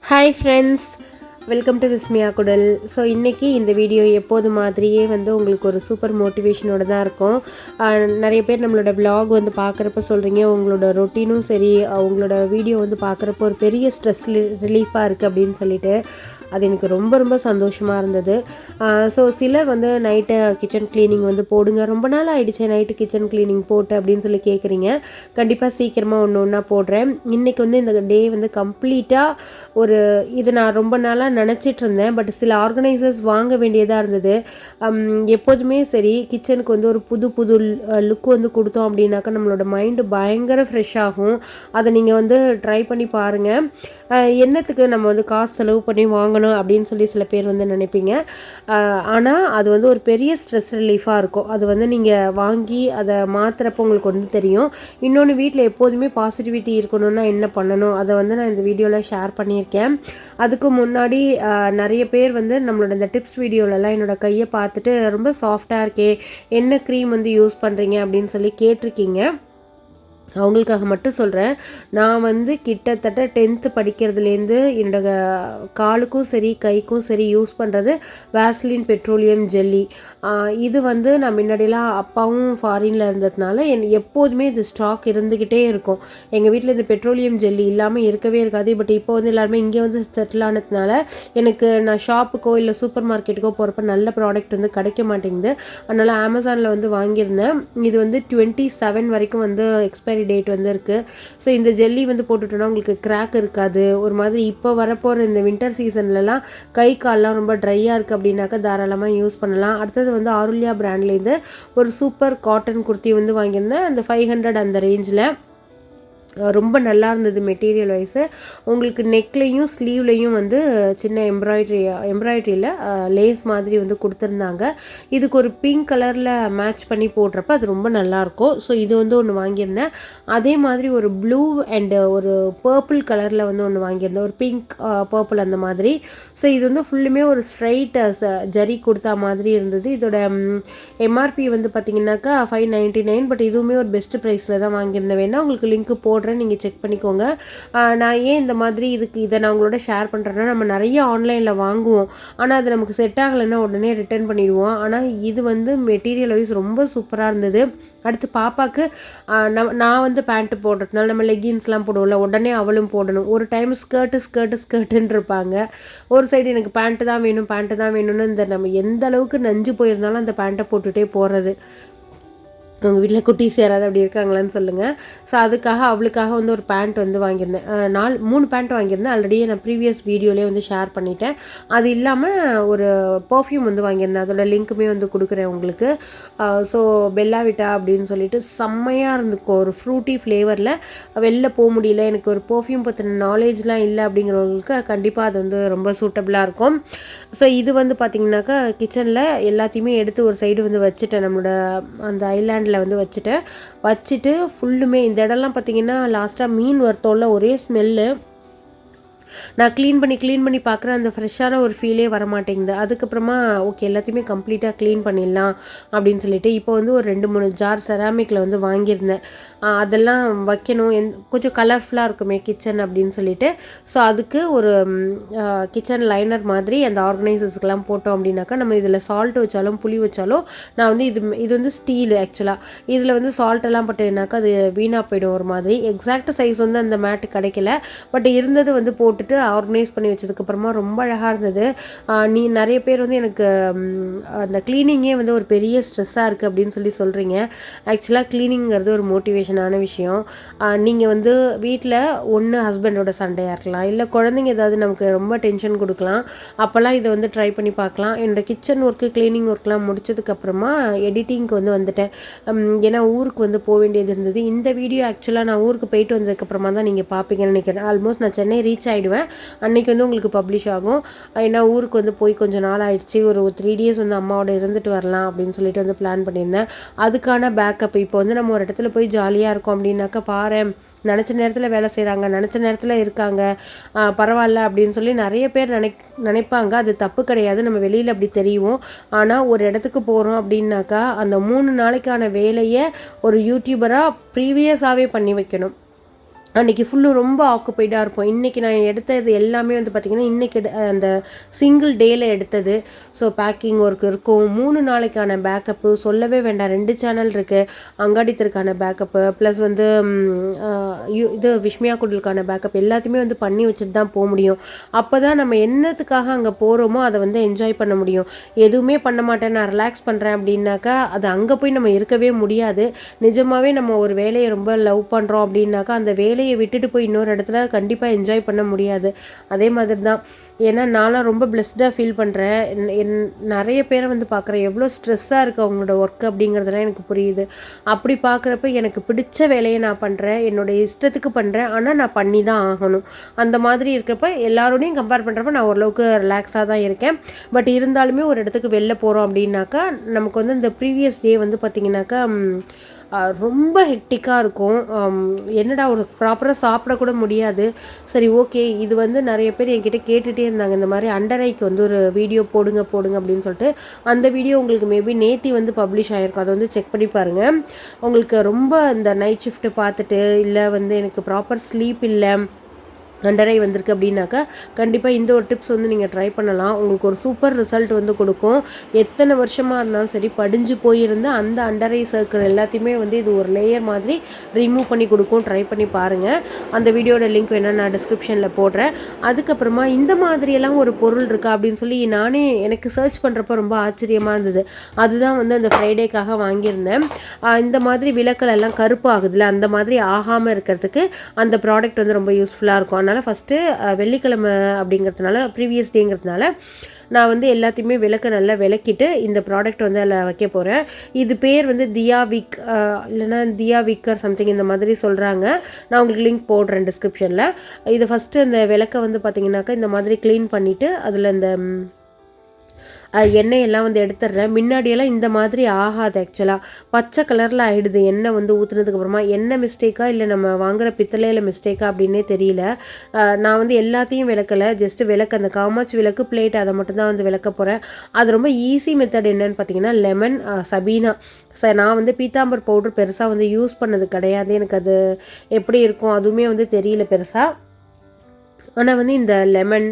Hi friends, welcome to Vismaya குடல். So இன்றைக்கி இந்த வீடியோ எப்போது மாதிரியே உங்களுக்கு ஒரு சூப்பர் மோட்டிவேஷனோட தான் இருக்கும். நிறைய பேர் நம்மளோட விலாக் பார்க்குறப்ப சொல்கிறீங்க, உங்களோட ரொட்டீனும் சரி உங்களோட வீடியோ பார்க்குறப்போ ஒரு பெரிய ஸ்ட்ரெஸ் ரிலீஃபாக இருக்குது அப்படின்னு சொல்லிட்டு அது எனக்கு ரொம்ப ரொம்ப சந்தோஷமாக இருந்தது. ஸோ சிலர் நைட்டு கிச்சன் க்ளீனிங் போடுங்க, ரொம்ப நாள் ஆகிடுச்சு நைட்டு கிச்சன் க்ளீனிங் போட்டு அப்படின்னு சொல்லி கேட்குறீங்க. கண்டிப்பாக சீக்கிரமாக ஒன்று ஒன்றா போடுறேன். இன்றைக்கி இந்த டே கம்ப்ளீட்டாக ஒரு இது நான் ரொம்ப நாளாக நினச்சிட்டு இருந்தேன். பட் சில ஆர்கனைசர்ஸ் வாங்க வேண்டியதாக இருந்தது. எப்போதுமே சரி கிச்சனுக்கு ஒரு புது புது லுக் கொடுத்தோம் அப்படின்னாக்கா நம்மளோட மைண்டு பயங்கர ஃப்ரெஷ் ஆகும். அதை நீங்கள் ட்ரை பண்ணி பாருங்கள். என்னத்துக்கு நம்ம காசு செலவு பண்ணி வாங்கணும் அப்படின்னு சொல்லி சில பேர் நினைப்பீங்க. ஆனால் அது ஒரு பெரிய ஸ்ட்ரெஸ் ரிலீஃபாக இருக்கும். அது நீங்கள் வாங்கி அதை மாற்றுறப்போ உங்களுக்கு தெரியும். இன்னொன்று, வீட்டில் எப்போதுமே பாசிட்டிவிட்டி இருக்கணும்னா என்ன பண்ணணும் அதை நான் இந்த வீடியோவில் ஷேர் பண்ணியிருக்கேன். அதுக்கு முன்னாடி நிறைய பேர் நம்மளோட இந்த டிப்ஸ் வீடியோலலாம் என்னோடய கையை பார்த்துட்டு ரொம்ப சாஃப்டாக இருக்கே, என்ன க்ரீம் யூஸ் பண்ணுறீங்க அப்படின்னு சொல்லி கேட்டிருக்கீங்க. அவங்களுக்காக மட்டும் சொல்கிறேன். நான் கிட்டத்தட்ட 10th படிக்கிறதுலேருந்து என்னோட காலுக்கும் சரி கைக்கும் சரி யூஸ் பண்ணுறது வேஸ்லின் பெட்ரோலியம் ஜெல்லி. இது நான் முன்னாடியெல்லாம் அப்பாவும் ஃபாரினில் இருந்ததுனால எப்போதுமே இது ஸ்டாக் இருந்துக்கிட்டே இருக்கும். எங்கள் வீட்டில் இந்த பெட்ரோலியம் ஜெல்லி இல்லாமல் இருக்கவே இருக்காது. பட் இப்போ எல்லாருமே இங்கே செட்டில் ஆனதுனால எனக்கு நான் ஷாப்புக்கோ இல்லை சூப்பர் மார்க்கெட்டுக்கோ போகிறப்ப நல்ல ப்ராடக்ட் கிடைக்க மாட்டேங்குது. அதனால் அமேசானில் வாங்கியிருந்தேன். இது 27 வரைக்கும் எக்ஸ்பைரி டேட் இருக்குது. ஸோ இந்த ஜெல்லி போட்டுட்டோன்னா உங்களுக்கு கிராக் இருக்காது. ஒரு மாதிரி இப்போ வரப்போகிற இந்த வின்டர் சீசன்லலாம் கை கால்லாம் ரொம்ப ட்ரையாக இருக்குது அப்படின்னாக்கா தாராளமாக யூஸ் பண்ணலாம். அடுத்தது ஆருல்யா பிராண்ட்லேருந்து ஒரு சூப்பர் காட்டன் குர்த்தி வாங்கியிருந்தேன். அந்த 500 அந்த ரேஞ்சில் ரொம்ப நல்லா இருந்தது மெட்டீரியல் வைஸு. உங்களுக்கு நெக்லேயும் ஸ்லீவ்லேயும் சின்ன எம்ப்ராய்டரியில் லேஸ் மாதிரி கொடுத்துருந்தாங்க. இதுக்கு ஒரு பிங்க் கலரில் மேட்ச் பண்ணி போடுறப்ப அது ரொம்ப நல்லாயிருக்கும். ஸோ இது ஒன்று வாங்கியிருந்தேன். அதே மாதிரி ஒரு ப்ளூ அண்டு ஒரு பர்பிள் கலரில் ஒன்று வாங்கியிருந்தேன், ஒரு பிங்க் பர்பிள் அந்த மாதிரி. ஸோ இது ஃபுல்லுமே ஒரு ஸ்ட்ரைட் ஜரி கொடுத்தா மாதிரி இருந்தது. இதோட எம்ஆர்பி பார்த்திங்கனாக்கா 599. பட் இதுவுமே ஒரு பெஸ்ட் ப்ரைஸில் தான் வாங்கியிருந்தேன். வேணால் உங்களுக்கு லிங்க் நீங்கள் செக் பண்ணிக்கோங்க. நான் ஏன் இந்த மாதிரி இதை நான் உங்களோட ஷேர் பண்ணுறேன்னா, நம்ம நிறைய ஆன்லைனில் வாங்குவோம், ஆனால் அது நமக்கு செட் ஆகலைன்னா உடனே ரிட்டர்ன் பண்ணிடுவோம். ஆனால் இது மெட்டீரியல் வைஸ் ரொம்ப சூப்பராக இருந்தது. அடுத்து பாப்பாவுக்கு நான் பேண்ட்டு போடுறதுனால நம்ம லெகின்ஸ்லாம் போடுவோம்ல, உடனே அவளும் போடணும். ஒரு டைம் ஸ்கர்ட்டுன்னு இருப்பாங்க, ஒரு சைடு எனக்கு பேண்ட்டு தான் வேணும்னு இந்த நம்ம எந்த அளவுக்கு நஞ்சு போயிருந்தாலும் அந்த பேண்ட்டை போட்டுகிட்டே போகிறது. உங்கள் வீட்டில் குட்டீஸ் யாராவது அப்படி இருக்காங்களான்னு சொல்லுங்கள். ஸோ அதுக்காக அவளுக்காக ஒரு பேண்ட் வாங்கியிருந்தேன். 3 பேண்ட் வாங்கியிருந்தேன். ஆல்ரெடி நான் ப்ரீவியஸ் வீடியோலேயே ஷேர் பண்ணிட்டேன். அது இல்லாமல் ஒரு பர்ஃப்யூம் வாங்கியிருந்தேன். அதோட லிங்க்குமே கொடுக்குறேன் உங்களுக்கு. ஸோ பெல்லா விட்டா அப்படின்னு சொல்லிட்டு செம்மையாக இருந்துக்கும். ஒரு ஃப்ரூட்டி ஃப்ளேவரில். வெளில போக முடியல, எனக்கு ஒரு பர்ஃப்யூம் பற்றின நாலேஜ்லாம் இல்லை அப்படிங்கிறவங்களுக்கு கண்டிப்பாக அது ரொம்ப சூட்டபுளாக இருக்கும். ஸோ இது பார்த்திங்கனாக்கா கிச்சனில் எல்லாத்தையுமே எடுத்து ஒரு சைடு வச்சுட்டேன். நம்மளோட அந்த ஐலாண்டில் வச்சுட்டு ஃபுல்லுமே இந்த இடம்லாம் பார்த்திங்கன்னா லாஸ்ட்டாக மீன் வறுத்தோம்ல, ஒரே ஸ்மெல்லு. நான் க்ளீன் பண்ணி பார்க்குறேன், அந்த ஃப்ரெஷ்ஷான ஒரு ஃபீலே வரமாட்டேங்குது. அதுக்கப்புறமா ஓகே எல்லாத்தையுமே கம்ப்ளீட்டாக க்ளீன் பண்ணிடலாம் அப்படின்னு சொல்லிட்டு இப்போ ஒரு 2-3 ஜார் செராமிக்கில் வாங்கியிருந்தேன். அதெல்லாம் வைக்கணும், கொஞ்சம் கலர்ஃபுல்லாக இருக்குமே கிச்சன் அப்படின்னு சொல்லிட்டு. ஸோ அதுக்கு ஒரு கிச்சன் லைனர் மாதிரி அந்த ஆர்கனைசர்ஸ்க்கெலாம் போட்டோம் அப்படின்னாக்கா நம்ம இதில் சால்ட் வச்சாலும் புளி வச்சாலும், நான் இது ஸ்டீலு ஆக்சுவலாக. இதில் சால்ட்டெல்லாம் பட்டேனாக்கா அது வீணாக போயிடும் ஒரு மாதிரி. எக்ஸாக்ட் சைஸ் அந்த மேட்டு கிடைக்கல. பட் இருந்தது போட்டு ஆர்கனைஸ் பண்ணி வச்சதுக்கப்புறமா ரொம்ப அழகாக இருந்தது. நிறைய பேர் எனக்கு அந்த க்ளீனிங்கே ஒரு பெரிய ஸ்ட்ரெஸ்ஸாக இருக்குது அப்படின்னு சொல்லி சொல்கிறீங்க. ஆக்சுவலாக க்ளீனிங்கிறது ஒரு மோட்டிவேஷனான விஷயம். நீங்கள் வீட்டில் ஒன்று ஹஸ்பண்டோட சண்டையாக இருக்கலாம், இல்லை குழந்தைங்க ஏதாவது நமக்கு ரொம்ப டென்ஷன் கொடுக்கலாம். அப்போல்லாம் இதை ட்ரை பண்ணி பார்க்கலாம். என்னோடய கிச்சன் ஒர்க்கு க்ளீனிங் ஒர்க்லாம் முடிச்சதுக்கப்புறமா எடிட்டிங்க்கு வந்துட்டேன். ஏன்னா ஊருக்கு போக வேண்டியது இருந்தது. இந்த வீடியோ ஆக்சுவலாக நான் ஊருக்கு போயிட்டு வந்ததுக்கப்புறமா தான் நீங்கள் பார்ப்பீங்கன்னு நினைக்கிறேன். ஆல்மோஸ்ட் நான் சென்னை ரீச் ஆகிடுவேன். அன்றைக்கி உங்களுக்கு பப்ளிஷ் ஆகும். ஏன்னா ஊருக்கு போய் கொஞ்சம் நாள் ஆயிடுச்சு, ஒரு 3 days அம்மாவோட இருந்துட்டு வரலாம் அப்படின்னு சொல்லிட்டு பிளான் பண்ணியிருந்தேன். அதுக்கான பேக்கப் இப்போ நம்ம ஒரு இடத்துல போய் ஜாலியாக இருக்கோம் அப்படின்னாக்கா பாரு, நினச்ச நேரத்தில் வேலை செய்கிறாங்க, நினச்ச நேரத்தில் இருக்காங்க, பரவாயில்ல அப்படின்னு சொல்லி நிறைய பேர் நினைப்பாங்க. அது தப்பு கிடையாது, நம்ம வெளியில் அப்படி தெரியும். ஆனால் ஒரு இடத்துக்கு போகிறோம் அப்படின்னாக்கா அந்த 3 நாளைக்கான வேலையை ஒரு யூடியூபராக ப்ரீவியஸாகவே பண்ணி வைக்கணும். அன்றைக்கி ஃபுல்லும் ரொம்ப ஆக்குப்பைடாக இருப்போம். இன்றைக்கி நான் எடுத்தது எல்லாமே வந்து பார்த்திங்கன்னா இன்றைக்கி அந்த சிங்கிள் டேயில் எடுத்தது. ஸோ பேக்கிங் ஒர்க் இருக்கும், 3 நாளைக்கான பேக்கப்பு சொல்லவே வேண்டாம். 2 சேனல் இருக்குது, அங்காடித்தருக்கான பேக்கப்பு ப்ளஸ் வந்து இது விஷ்மியா குடலுக்கான பேக்கப் எல்லாத்தையுமே வந்து பண்ணி வச்சுட்டு தான் போக முடியும். அப்போ தான் நம்ம என்னத்துக்காக அங்கே போகிறோமோ அதை வந்து என்ஜாய் பண்ண முடியும். எதுவுமே பண்ண மாட்டேன், நான் ரிலாக்ஸ் பண்ணுறேன் அப்படின்னாக்கா அது அங்கே போய் நம்ம இருக்கவே முடியாது. நிஜமாகவே நம்ம ஒரு வேலையை ரொம்ப லவ் பண்ணுறோம் அப்படின்னாக்கா அந்த வேலையை விட்டுட்டு போய் இன்னொரு இடத்துல கண்டிப்பாக என்ஜாய் பண்ண முடியாது. அதே மாதிரி தான். ஏன்னா நான்லாம் ரொம்ப பிளெஸ்டாக ஃபீல் பண்ணுறேன். நிறைய பேரை வந்து பார்க்குறேன், எவ்வளோ ஸ்ட்ரெஸ்ஸாக இருக்குது அவங்களோட ஒர்க் அப்படிங்கிறதுலாம் எனக்கு புரியுது. அப்படி பார்க்குறப்ப எனக்கு பிடிச்ச வேலையை நான் பண்ணுறேன், என்னோடய இஷ்டத்துக்கு பண்ணுறேன், ஆனால் நான் பண்ணி தான் ஆகணும். அந்த மாதிரி இருக்கிறப்ப எல்லாரோடையும் கம்பேர் பண்ணுறப்ப நான் ஓரளவுக்கு ரிலாக்ஸாக தான் இருக்கேன். பட் இருந்தாலுமே ஒரு இடத்துக்கு வெளில போகிறோம் அப்படின்னாக்கா நமக்கு வந்து இந்த ப்ரீவியஸ் டே வந்து பார்த்திங்கனாக்கா ரொம்ப ஹெக்டிக்காக இருக்கும். என்னடா ஒரு ப்ராப்பராக சாப்பிடக்கூட முடியாது. சரி ஓகே, இது வந்து நிறைய பேர் என்கிட்ட கேட்டுகிட்டே இருந்தாங்க, இந்த மாதிரி அண்டர் ஐக்கு வந்து ஒரு வீடியோ போடுங்க அப்படின்னு சொல்லிட்டு. அந்த வீடியோ உங்களுக்கு மேபி நேத்தி வந்து பப்ளிஷ் ஆகிருக்கும், அதை வந்து செக் பண்ணி பாருங்கள். உங்களுக்கு ரொம்ப இந்த நைட் ஷிஃப்ட்டு பார்த்துட்டு இல்லை வந்து எனக்கு ப்ராப்பர் ஸ்லீப் இல்லை, அண்டர் ஐ வந்திருக்கு அப்படின்னாக்கா கண்டிப்பாக இந்த ஒரு டிப்ஸ் வந்து நீங்கள் ட்ரை பண்ணலாம். உங்களுக்கு ஒரு சூப்பர் ரிசல்ட் வந்து கொடுக்கும். எத்தனை வருஷமாக இருந்தாலும் சரி படிஞ்சு போயிருந்த அந்த அண்டர் ஐ சர்க்கிள் எல்லாத்தையுமே வந்து இது ஒரு லேயர் மாதிரி ரிமூவ் பண்ணி கொடுக்கும். ட்ரை பண்ணி பாருங்கள். அந்த வீடியோட லிங்க் வேணால் நான் டிஸ்கிரிப்ஷனில் போடுறேன். அதுக்கப்புறமா இந்த மாதிரியெல்லாம் ஒரு பொருள் இருக்கா அப்படின்னு சொல்லி நானே எனக்கு சர்ச் பண்ணுறப்ப ரொம்ப ஆச்சரியமாக இருந்தது. அதுதான் வந்து அந்த ஃப்ரைடேக்காக வாங்கியிருந்தேன். இந்த மாதிரி விளக்கல் எல்லாம் கருப்பு ஆகுதுல, அந்த மாதிரி ஆகாமல் இருக்கிறதுக்கு அந்த ப்ராடக்ட் வந்து ரொம்ப யூஸ்ஃபுல்லாக இருக்கும். அதனால் ஃபஸ்ட்டு வெள்ளிக்கிழமை அப்படிங்கிறதுனால ப்ரீவியஸ் டேங்கிறதுனால நான் வந்து எல்லாத்தையுமே நல்லா விளக்கிட்டு இந்த ப்ராடக்ட் வந்து அதில் வைக்க போகிறேன். இது பேர் வந்து தியாவிக் இல்லைனா தியாவிக்கர் சம்திங் இந்த மாதிரி சொல்கிறாங்க. நான் உங்களுக்கு லிங்க் போடுறேன் டிஸ்கிரிப்ஷனில். இது ஃபஸ்ட்டு அந்த விளக்கை வந்து பார்த்திங்கனாக்கா இந்த மாதிரி க்ளீன் பண்ணிவிட்டு அதில் இந்த எண்ணெயெல்லாம் வந்து எடுத்துடுறேன். முன்னாடியெல்லாம் இந்த மாதிரி ஆகாது. ஆக்சுவலாக பச்சை கலரில் ஆகிடுது எண்ணெய் வந்து ஊற்றுனதுக்கப்புறமா. என்ன மிஸ்டேக்கா இல்லை நம்ம வாங்குகிற பித்தளையில் மிஸ்டேக்கா அப்படின்னே தெரியல. நான் வந்து எல்லாத்தையும் விளக்கலை, ஜஸ்ட்டு விளக்கு அந்த காமாட்சி விளக்கு பிளேட் அதை மட்டும் தான் வந்து விளக்க போகிறேன். அது ரொம்ப ஈஸி மெத்தட் என்னன்னு பார்த்தீங்கன்னா லெமன் சபீனா. நான் வந்து பீத்தாம்பர் பவுடர் பெருசாக வந்து யூஸ் பண்ணது கிடையாது. எனக்கு அது எப்படி இருக்கும் அதுவுமே வந்து தெரியல பெருசாக. ஆனால் வந்து இந்த லெமன்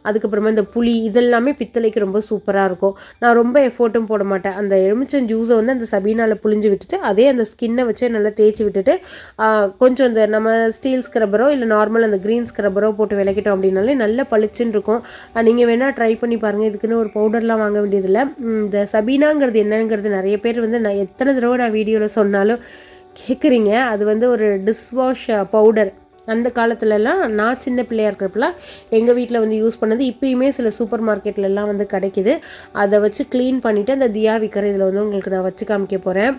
அதுக்கப்புறமா இந்த புளி இதெல்லாமே பித்தளைக்கு ரொம்ப சூப்பராக இருக்கும். நான் ரொம்ப எஃபோர்ட்டும் போட மாட்டேன். அந்த எலுமிச்சம் ஜூஸை வந்து அந்த சபீனாவில் புளிஞ்சு விட்டுட்டு அதே அந்த ஸ்கின்னை வச்சு நல்லா தேய்ச்சி விட்டுட்டு கொஞ்சம் இந்த நம்ம ஸ்டீல் ஸ்க்ரப்பரோ இல்லை நார்மல் அந்த க்ரீன் ஸ்க்ரப்பரோ போட்டு விளக்கிட்டோம் அப்படின்னாலே நல்லா பளிச்சுன்னு இருக்கும். நீங்கள் வேணால் ட்ரை பண்ணி பாருங்கள். இதுக்குன்னு ஒரு பவுடர்லாம் வாங்க வேண்டியதில்லை. இந்த சபீனாங்கிறது என்னங்கிறது நிறைய பேர் வந்து நான் எத்தனை தடவை நான் வீடியோவில் சொன்னாலும் கேட்குறீங்க. அது வந்து ஒரு டிஷ்வாஷ் பவுடர். அந்த காலத்துலலாம் நான் சின்ன பிள்ளையாக இருக்கிறப்பெல்லாம் எங்கள் வீட்டில் வந்து யூஸ் பண்ணது இப்போயுமே சில சூப்பர் மார்க்கெட்லலாம் வந்து கிடைக்கிது. அதை வச்சு க்ளீன் பண்ணிவிட்டு அந்த தியாவிக்கர் இதில் வந்து உங்களுக்கு நான் வச்சு காமிக்க போகிறேன்.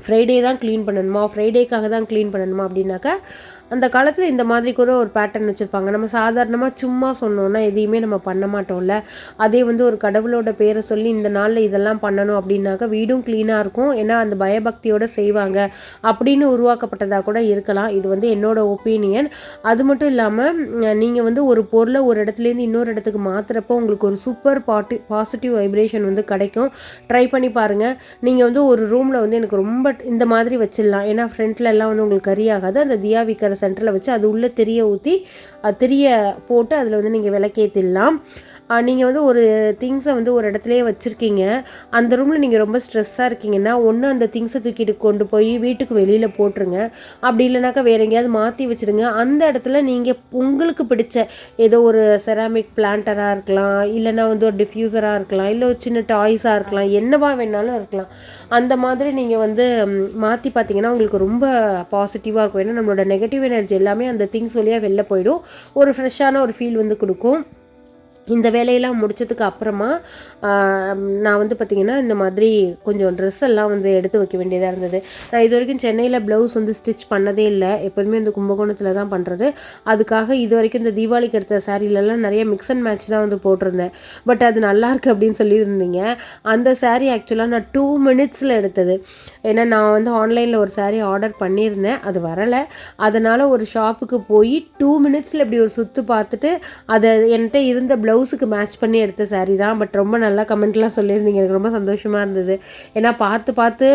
ஃப்ரைடே தான் க்ளீன் பண்ணணுமா, ஃப்ரைடேக்காக தான் க்ளீன் பண்ணணுமா அப்படின்னாக்கா அந்த காலத்தில் இந்த மாதிரி கூட ஒரு பேட்டர்ன் வச்சுருப்பாங்க. நம்ம சாதாரணமாக சும்மா சொன்னோன்னா எதையுமே நம்ம பண்ண மாட்டோம்ல. அதே வந்து ஒரு கடவுளோட பேரை சொல்லி இந்த நாளில் இதெல்லாம் பண்ணணும் அப்படின்னாக்கா வீடும் க்ளீனாக இருக்கும். ஏன்னா அந்த பயபக்தியோடு செய்வாங்க அப்படின்னு உருவாக்கப்பட்டதாக கூட இருக்கலாம். இது வந்து என்னோடய ஒப்பீனியன். அது மட்டும் இல்லாமல் நீங்கள் வந்து ஒரு பொருளை ஒரு இடத்துலேருந்து இன்னொரு இடத்துக்கு மாற்றுறப்போ உங்களுக்கு ஒரு சூப்பர் பாசிட்டிவ் வைப்ரேஷன் வந்து கிடைக்கும். ட்ரை பண்ணி பாருங்கள். நீங்கள் வந்து ஒரு ரூமில் வந்து எனக்கு ரொம்ப இந்த மாதிரி வச்சிடலாம். ஏன்னா ஃப்ரண்ட்ல எல்லாம் வந்து உங்களுக்கு கரியாகாது. அந்த தியாவிக்கரை சென்டரில் வச்சு அது உள்ளே திரிய ஊற்றி திரிய போட்டு அதில் வந்து நீங்கள் விளக்கேற்றிடலாம். நீங்கள் வந்து ஒரு திங்ஸை வந்து ஒரு இடத்துலையே வச்சுருக்கீங்க, அந்த ரூமில் நீங்கள் ரொம்ப ஸ்ட்ரெஸ்ஸாக இருக்கீங்கன்னா ஒன்று அந்த திங்ஸை தூக்கிட்டு கொண்டு போய் வீட்டுக்கு வெளியில் போட்டுருங்க. அப்படி இல்லைனாக்கா வேறு எங்கேயாவது மாற்றி வச்சுடுங்க. அந்த இடத்துல நீங்கள் உங்களுக்கு பிடிச்ச ஏதோ ஒரு செராமிக் பிளான்டராக இருக்கலாம், இல்லைனா வந்து ஒரு டிஃப்யூசராக இருக்கலாம், இல்லை ஒரு சின்ன டாய்ஸாக இருக்கலாம், என்னவா வேணாலும் இருக்கலாம். அந்த மாதிரி நீங்கள் வந்து மாற்றி பார்த்தீங்கன்னா உங்களுக்கு ரொம்ப பாசிட்டிவாக இருக்கும். ஏன்னா நம்மளோட நெகட்டிவ் எனர்ஜி எல்லாமே அந்த திங்ஸ் வழியாக வெளில போயிடும். ஒரு ஃப்ரெஷ்ஷான ஒரு ஃபீல் வந்து கொடுக்கும். இந்த வேலையெல்லாம் முடித்ததுக்கு அப்புறமா நான் வந்து பார்த்திங்கன்னா இந்த மாதிரி கொஞ்சம் ட்ரெஸ் எல்லாம் வந்து எடுத்து வைக்க வேண்டியதாக இருந்தது. நான் இது வரைக்கும் சென்னையில் ப்ளவுஸ் வந்து ஸ்டிச் பண்ணதே இல்லை. எப்போதுமே இந்த கும்பகோணத்தில் தான் பண்ணுறது. அதுக்காக இது வரைக்கும் இந்த தீபாவளிக்கு எடுத்த சாரீலெல்லாம் நிறைய மிக்ஸ் அண்ட் மேட்ச் தான் வந்து போட்டிருந்தேன். பட் அது நல்லாயிருக்கு அப்படின்னு சொல்லியிருந்தீங்க. அந்த சாரீ ஆக்சுவலாக நான் 2 மினிட்ஸில் எடுத்தது. ஏன்னா நான் வந்து ஆன்லைனில் ஒரு சாரீ ஆர்டர் பண்ணியிருந்தேன், அது வரலை. அதனால் ஒரு ஷாப்புக்கு போய் 2 மினிட்ஸில் இப்படி ஒரு சுற்று பார்த்துட்டு அதை என்கிட்ட இருந்த ப்ளவுஸுக்கு மேட்ச் பண்ணி எடுத்த சாரீ தான். பட் ரொம்ப நல்லா கமெண்ட்லாம் சொல்லியிருந்தீங்க, எனக்கு ரொம்ப சந்தோஷமாக இருந்தது. ஏன்னா பார்த்து பார்த்து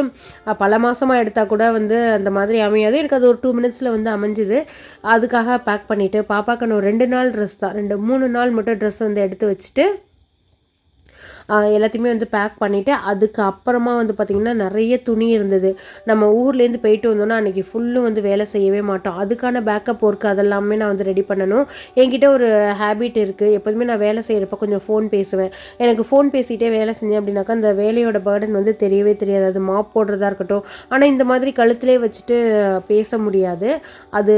பல மாதமாக எடுத்தால் கூட வந்து அந்த மாதிரி அமையாது. எனக்கு அது ஒரு 2 மினிட்ஸில் வந்து அமைஞ்சுது. அதுக்காக பேக் பண்ணிவிட்டு பாப்பாவுக்கு நான் 2 நாள் ட்ரெஸ் தான், 3 நாள் மட்டும் ட்ரெஸ் வந்து எடுத்து வச்சுட்டு எல்லாத்தையுமே வந்து பேக் பண்ணிவிட்டு, அதுக்கப்புறமா வந்து பார்த்திங்கன்னா நிறைய துணி இருந்தது. நம்ம ஊர்லேருந்து போயிட்டு வந்தோன்னா அன்றைக்கி ஃபுல்லும் வந்து வேலை செய்யவே மாட்டோம். அதுக்கான பேக்கப் ஒர்க் அதெல்லாமே நான் வந்து ரெடி பண்ணணும். என்கிட்ட ஒரு ஹேபிட் இருக்குது, எப்போதுமே நான் வேலை செய்கிறப்ப கொஞ்சம் ஃபோன் பேசுவேன். எனக்கு ஃபோன் பேசிகிட்டே வேலை செஞ்சேன் அப்படின்னாக்கா அந்த வேலையோட பேர்டன் வந்து தெரியவே தெரியாது. அது மாப் போடுறதா இருக்கட்டும். ஆனால் இந்த மாதிரி கழுத்திலே வச்சுட்டு பேச முடியாது. அது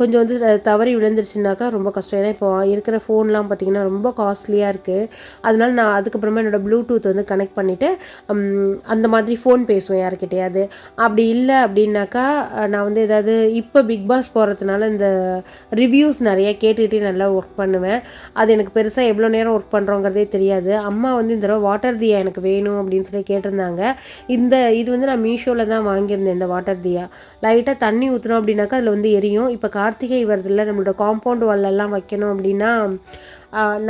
கொஞ்சம் வந்து தவறி விழுந்துருச்சுனாக்கா ரொம்ப கஷ்டம். ஏன்னா இப்போ இருக்கிற ஃபோன்லாம் பார்த்திங்கன்னா ரொம்ப காஸ்ட்லியாக இருக்குது. அதனால நான் அதுக்கப்புறமா என்னோடய ப்ளூடூத் வந்து கனெக்ட் பண்ணிவிட்டு அந்த மாதிரி ஃபோன் பேசுவேன் யார்கிட்டையாவது. அப்படி இல்லை அப்படின்னாக்கா நான் வந்து ஏதாவது இப்போ பிக் பாஸ் போகிறதுனால இந்த ரிவ்யூஸ் நிறைய கேட்டுக்கிட்டே நல்லா ஒர்க் பண்ணுவேன். அது எனக்கு பெருசாக எவ்வளோ நேரம் ஒர்க் பண்ணுறோங்கிறதே தெரியாது. அம்மா வந்து இந்த தடவை வாட்டர் தியா எனக்கு வேணும் அப்படின்னு சொல்லி கேட்டிருந்தாங்க. இது வந்து நான் மீஷோவில் தான் வாங்கியிருந்தேன். இந்த வாட்டர் தியா லைட்டாக தண்ணி ஊற்றணும் அப்படின்னாக்கா அதில் வந்து எரியும். இப்போ கார்த்திகை வருதில்ல, நம்மளோட காம்பவுண்ட் வாலெல்லாம் வைக்கணும் அப்படின்னா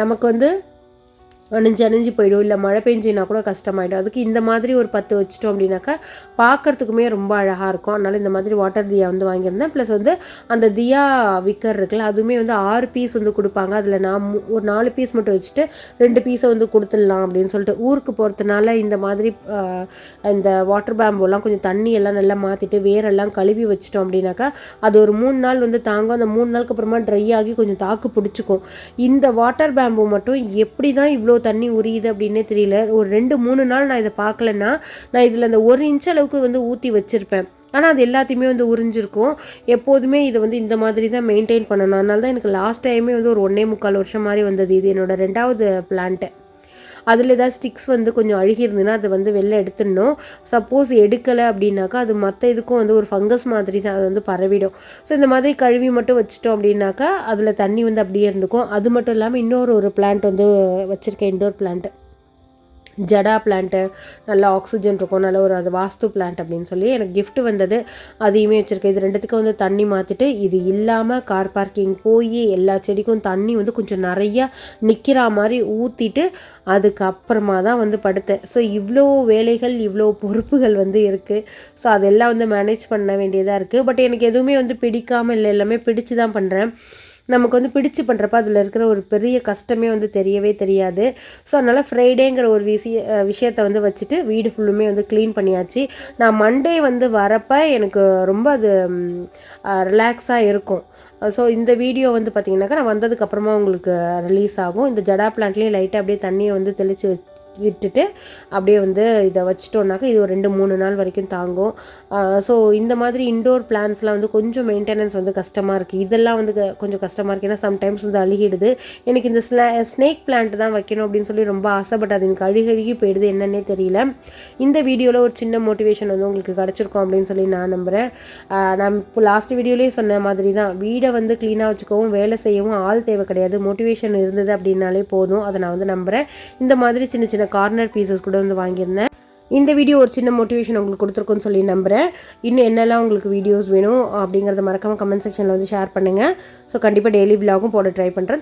நமக்கு வந்து அணிஞ்சு போயிடும். இல்லை மழை பெஞ்சினா கூட கஷ்டமாயிடும். அதுக்கு இந்த மாதிரி ஒரு 10 வச்சிட்டோம் அப்படின்னாக்கா பார்க்குறதுக்குமே ரொம்ப அழகாக இருக்கும். அதனால் இந்த மாதிரி வாட்டர் தியா வந்து வாங்கியிருந்தேன். ப்ளஸ் வந்து அந்த தியா விக்கர் இருக்குல்ல, அதுவுமே வந்து 6 பீஸ் வந்து கொடுப்பாங்க. அதில் நான் ஒரு 4 பீஸ் மட்டும் வச்சுட்டு 2 பீஸை வந்து கொடுத்துடலாம் அப்படின்னு சொல்லிட்டு ஊருக்கு போகிறதுனால இந்த மாதிரி இந்த வாட்டர் பேம்போலாம் கொஞ்சம் தண்ணியெல்லாம் நல்லா மாற்றிட்டு வேரெல்லாம் கழுவி வச்சிட்டோம் அப்படின்னாக்கா அது ஒரு 3 நாள் வந்து தாங்கும். அந்த 3 நாளுக்கு அப்புறமா ட்ரை ஆகி கொஞ்சம் தாக்கு பிடிச்சிக்கும். இந்த வாட்டர் பேம்பு மட்டும் எப்படி தான் இவ்வளோ தண்ணி உரியுது அப்படின்னே தெரியல. ஒரு 2-3 நாள் நான் இதை பார்க்கலன்னா நான் இதில் அந்த 1 இன்ச் அளவுக்கு வந்து ஊற்றி வச்சுருப்பேன். ஆனால் அது எல்லாத்தையுமே வந்து உறிஞ்சிருக்கும். எப்போதுமே இதை வந்து இந்த மாதிரி தான் மெயின்டைன் பண்ணணும். அதனால தான் எனக்கு லாஸ்ட் டைமே வந்து ஒரு 1.25 வருஷம் மாதிரி வந்தது. இது என்னோடய 2வது பிளான்ட்டு. அதில் ஏதாவது ஸ்டிக்ஸ் வந்து கொஞ்சம் அழுகி இருந்ததுன்னா அதை வந்து வெளில எடுத்துடணும். சப்போஸ் எடுக்கலை அப்படின்னாக்கா அது மற்ற இதுக்கும் வந்து ஒரு ஃபங்கஸ் மாதிரி தான் அது வந்து பரவிடும். ஸோ இந்த மாதிரி கழுவி மட்டும் வச்சிட்டோம் அப்படின்னாக்கா அதில் தண்ணி வந்து அப்படியே இருந்துக்கும். அது மட்டும் இல்லாமல் இன்னொரு பிளான்ட் வந்து வச்சுருக்கேன், இன்டோர் பிளான்ட்டு, ஜடா பிளான்ட்டு. நல்லா ஆக்சிஜன் இருக்கும், நல்ல ஒரு அது வாஸ்து பிளான்ட் அப்படின்னு சொல்லி எனக்கு கிஃப்ட் வந்தது. அதையுமே வச்சுருக்கேன். இது 2த்துக்கும் வந்து தண்ணி மாற்றிட்டு, இது இல்லாமல் கார் பார்க்கிங் போய் எல்லா செடிக்கும் தண்ணி வந்து கொஞ்சம் நிறையா நிற்கிற மாதிரி ஊற்றிட்டு அதுக்கப்புறமா தான் வந்து படுத்தேன். ஸோ இவ்வளோ வேலைகள், இவ்வளோ பொறுப்புகள் வந்து இருக்குது. ஸோ அதெல்லாம் வந்து மேனேஜ் பண்ண வேண்டியதாக இருக்குது. பட் எனக்கு எதுவுமே வந்து பிடிக்காமல் இல்லை, எல்லாமே பிடிச்சு தான் பண்ணுறேன். நமக்கு வந்து பிடிச்சு பண்ணுறப்ப அதில் இருக்கிற ஒரு பெரிய கஷ்டமே வந்து தெரியவே தெரியாது. ஸோ அதனால் ஃப்ரைடேங்கிற ஒரு விஷயத்தை வந்து வச்சுட்டு வீடு ஃபுல்லுமே வந்து க்ளீன் பண்ணியாச்சு. நான் மண்டே வந்து வரப்போ எனக்கு ரொம்ப அது ரிலாக்ஸாக இருக்கும். ஸோ இந்த வீடியோ வந்து பார்த்திங்கனாக்கா நான் வந்ததுக்கப்புறமா உங்களுக்கு ரிலீஸ் ஆகும். இந்த ஜடா பிளான்ட்லேயும் லைட்டாக அப்படியே தண்ணியை வந்து தெளித்து விட்டுட்டு அப்படியே வந்து இதை வச்சிட்டோன்னாக்கா இது ஒரு 2-3 நாள் வரைக்கும் தாங்கும். ஸோ இந்த மாதிரி இன்டோர் பிளான்ஸ்லாம் வந்து கொஞ்சம் மெயின்டெனன்ஸ் வந்து கஷ்டமாக இருக்குது. இதெல்லாம் வந்து கொஞ்சம் கஷ்டமாக இருக்குது. ஏன்னா சம்டைம்ஸ் வந்து அழுகிடுது. எனக்கு இந்த ஸ்னேக் பிளான்ட் தான் வைக்கணும் அப்படின்னு சொல்லி ரொம்ப ஆசைப்பட்டு அது எனக்கு அழுகி போயிடுது, என்னன்னே தெரியல. இந்த வீடியோவில் ஒரு சின்ன மோட்டிவேஷன் வந்து உங்களுக்கு கிடச்சிருக்கோம் அப்படின்னு சொல்லி நான் நம்புகிறேன். நான் இப்போ லாஸ்ட் வீடியோலேயே சொன்ன மாதிரி தான், வீடை வந்து க்ளீனாக வச்சுக்கவும் வேலை செய்யவும் ஆள் தேவை கிடையாது. மோட்டிவேஷன் இருந்தது அப்படின்னாலே போதும். அதை நான் வந்து நம்புகிறேன். இந்த மாதிரி சின்ன சின்ன கார்னர் பீசஸ் கூட வந்து வாங்கியிருந்தேன். இந்த வீடியோ ஒரு சின்ன மோட்டிவேஷன் உங்களுக்கு கொடுத்துருக்குன்னு சொல்லி நம்புகிறேன். இன்னும் என்னெல்லாம் உங்களுக்கு வீடியோஸ் வேணும் அப்படிங்கிறத மறக்காமல் கமெண்ட் செக்ஷனில் வந்து ஷேர் பண்ணுங்கள். ஸோ கண்டிப்பாக டெய்லி விலாகும் போட ட்ரை பண்ணுறேன்.